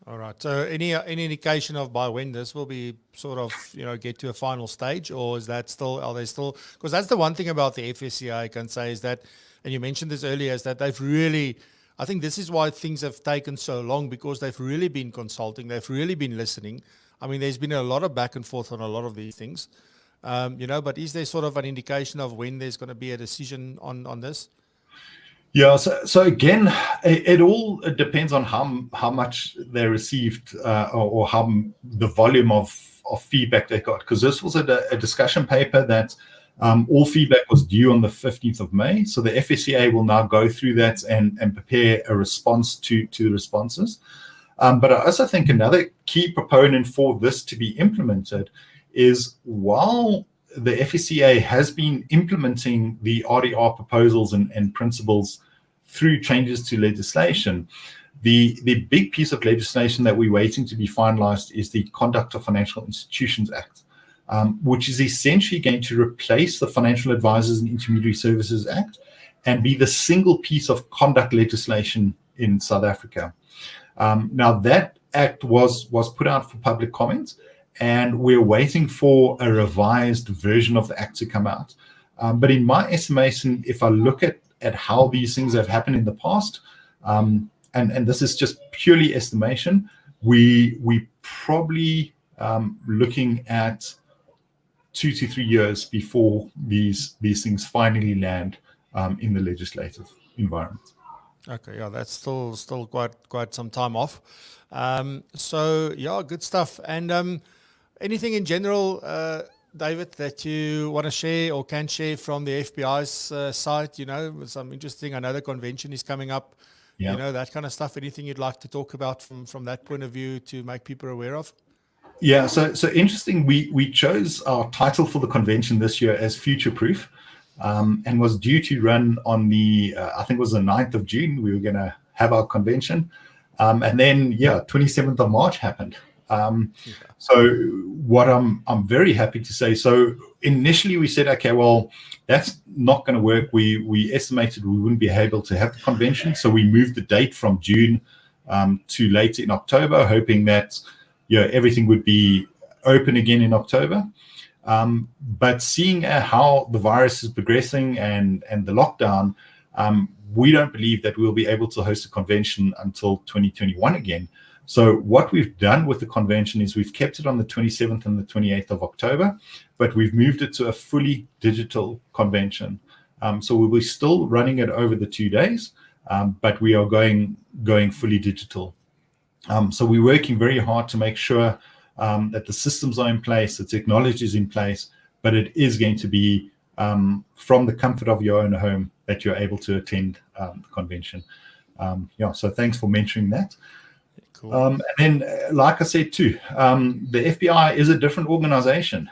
All right. So any indication of by when this will be sort of, get to a final stage, or is that still, are they still, because that's the one thing about the FSCA I can say is that, and you mentioned this earlier, is that they've really, I think this is why things have taken so long, because they've really been consulting, they've really been listening. I mean, there's been a lot of back and forth on a lot of these things, but is there sort of an indication of when there's going to be a decision on this? Yeah, so again, it all depends on how much they received or how the volume of feedback they got. Because this was a discussion paper that all feedback was due on the 15th of May. So the FSCA will now go through that and prepare a response to the responses. But I also think another key proponent for this to be implemented is while the FSCA has been implementing the RDR proposals and principles through changes to legislation, the big piece of legislation that we're waiting to be finalized is the Conduct of Financial Institutions Act, which is essentially going to replace the Financial Advisors and Intermediary Services Act and be the single piece of conduct legislation in South Africa. Now, that act was put out for public comment, and we're waiting for a revised version of the act to come out. But in my estimation, if I look at how these things have happened in the past, and this is just purely estimation, we probably looking at 2 to 3 years before these things finally land in the legislative environment. Okay, yeah, that's still quite some time off. So yeah, good stuff. And anything in general, David, that you want to share or can share from the FBI's side? Some interesting. I know the convention is coming up. Yeah. That kind of stuff. Anything you'd like to talk about from that point of view to make people aware of? Yeah, so interesting. We chose our title for the convention this year as Future Proof. And was due to run on the, I think it was the 9th of June, we were going to have our convention. And then, 27th of March happened. So what I'm very happy to say, so initially we said, okay, well, that's not going to work. We estimated we wouldn't be able to have the convention. So we moved the date from June to later in October, hoping that, everything would be open again in October. But seeing how the virus is progressing and the lockdown, we don't believe that we'll be able to host a convention until 2021 again. So what we've done with the convention is we've kept it on the 27th and the 28th of October, but we've moved it to a fully digital convention. So we'll be still running it over the 2 days, but we are going fully digital. So we're working very hard to make sure that the systems are in place, the technology is in place, but it is going to be from the comfort of your own home that you're able to attend the convention. So thanks for mentioning that. Cool. And then, like I said too, the FBI is a different organization.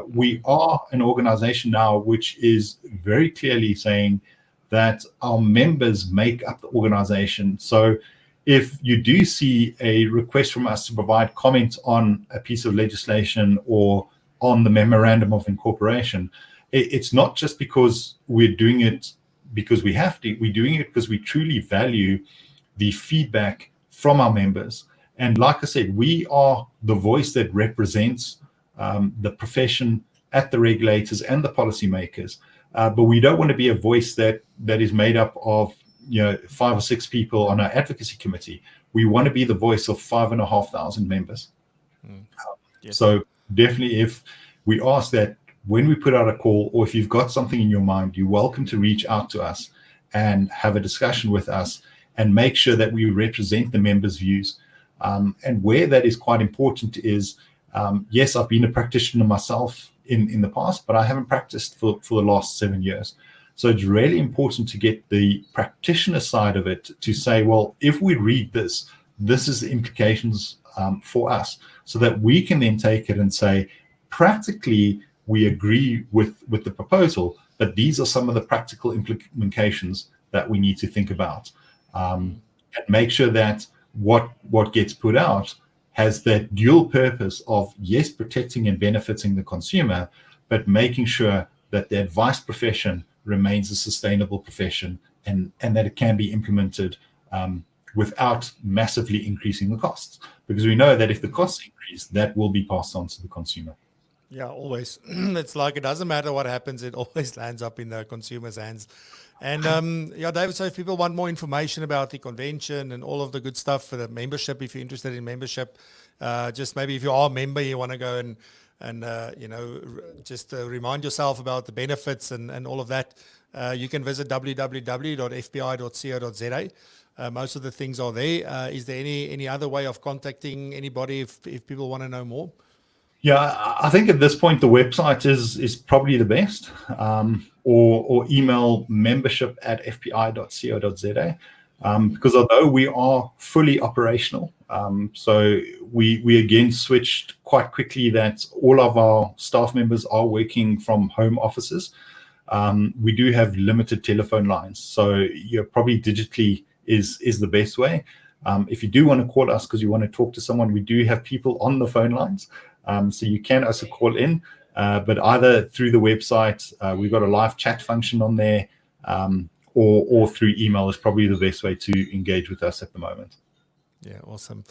We are an organization now which is very clearly saying that our members make up the organization. So if you do see a request from us to provide comments on a piece of legislation or on the memorandum of incorporation, it's not just because we're doing it because we have to. We're doing it because we truly value the feedback from our members. And like I said, we are the voice that represents the profession at the regulators and the policymakers. But we don't want to be a voice that is made up of 5 or 6 people on our advocacy committee. We want to be the voice of 5,500 members. Yes. So definitely, if we ask that when we put out a call, or if you've got something in your mind, you're welcome to reach out to us and have a discussion with us and make sure that we represent the members' views. And where that is quite important is, yes, I've been a practitioner myself in the past, but I haven't practiced for the last 7 years. So it's really important to get the practitioner side of it to say, well, if we read this, this is the implications for us, so that we can then take it and say, practically, we agree with the proposal, but these are some of the practical implications that we need to think about, and make sure that what gets put out has that dual purpose of, yes, protecting and benefiting the consumer, but making sure that the advice profession remains a sustainable profession, and that it can be implemented without massively increasing the costs. Because we know that if the costs increase, that will be passed on to the consumer. Yeah, always. It's like it doesn't matter what happens, it always lands up in the consumer's hands. And David, so if people want more information about the convention and all of the good stuff for the membership, if you're interested in membership, just maybe if you are a member, you want to go and just remind yourself about the benefits and all of that, you can visit www.fpi.co.za. Most of the things are there. Is there any other way of contacting anybody if people want to know more? Yeah, I think at this point the website is probably the best, or email membership@fpi.co.za, because although we are fully operational, so we again switched quite quickly that all of our staff members are working from home offices. We do have limited telephone lines, so probably digitally is the best way. If you do want to call us because you want to talk to someone, we do have people on the phone lines. So you can also call in, but either through the website, we've got a live chat function on there, or through email is probably the best way to engage with us at the moment. Yeah, awesome.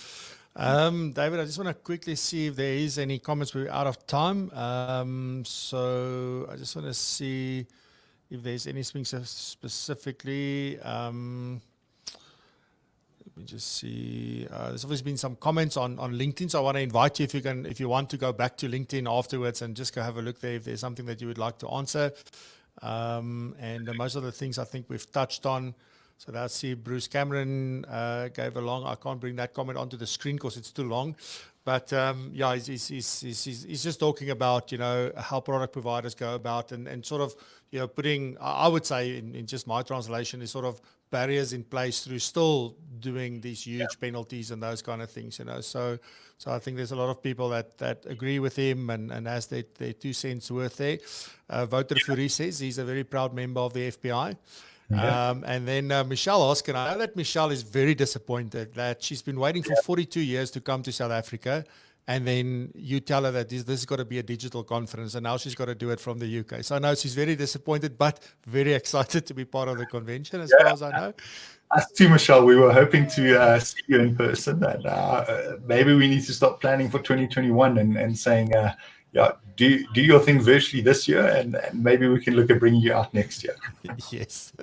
David, I just want to quickly see if there is any comments. We're out of time. So I just want to see if there's anything specifically. Let me just see. There's obviously been some comments on LinkedIn, so I want to invite you if you want to go back to LinkedIn afterwards and just go have a look there if there's something that you would like to answer. And most of the things I think we've touched on. So let's see, Bruce Cameron gave a long. I can't bring that comment onto the screen because it's too long. But he's just talking about how product providers go about and sort of putting, I would say in just my translation, is sort of barriers in place through still doing these huge penalties and those kind of things. So I think there's a lot of people that agree with him and has their 2 cents worth there. Wouter Fourie says he's a very proud member of the FPI. Yeah. And then Michelle Hoskin, I know that Michelle is very disappointed that she's been waiting for 42 years to come to South Africa, and then you tell her that this has got to be a digital conference, and now she's got to do it from the UK. So I know she's very disappointed, but very excited to be part of the convention, as far as I know. Us too, Michelle. We were hoping to see you in person, and maybe we need to start planning for 2021 and saying, do your thing virtually this year, and maybe we can look at bringing you out next year. Yes,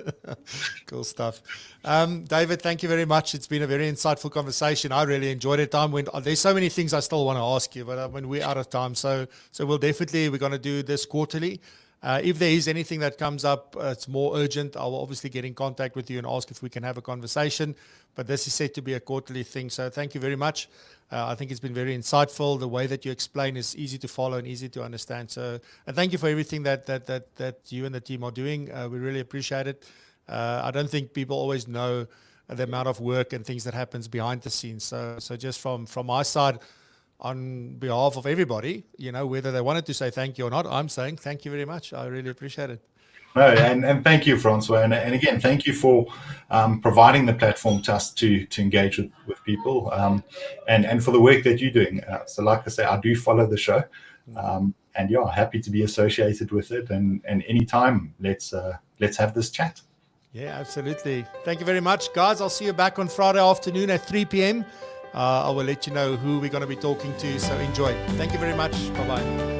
cool stuff. David, thank you very much. It's been a very insightful conversation. I really enjoyed it. There's so many things I still want to ask you, but we're out of time. So we're going to do this quarterly. If there is anything that comes up, it's more urgent, I will obviously get in contact with you and ask if we can have a conversation. But this is set to be a quarterly thing. So thank you very much. I think it's been very insightful. The way that you explain is easy to follow and easy to understand. So, and thank you for everything that you and the team are doing. We really appreciate it. I don't think people always know the amount of work and things that happens behind the scenes. So just from my side, on behalf of everybody, whether they wanted to say thank you or not, I'm saying thank you very much. I really appreciate it. No, and thank you, Francois. And again, thank you for providing the platform to us to engage with people, and for the work that you're doing. So like I say, I do follow the show, and happy to be associated with it. And anytime, let's have this chat. Yeah, absolutely. Thank you very much, guys. I'll see you back on Friday afternoon at 3 p.m. I will let you know who we're going to be talking to. So enjoy. Thank you very much. Bye-bye.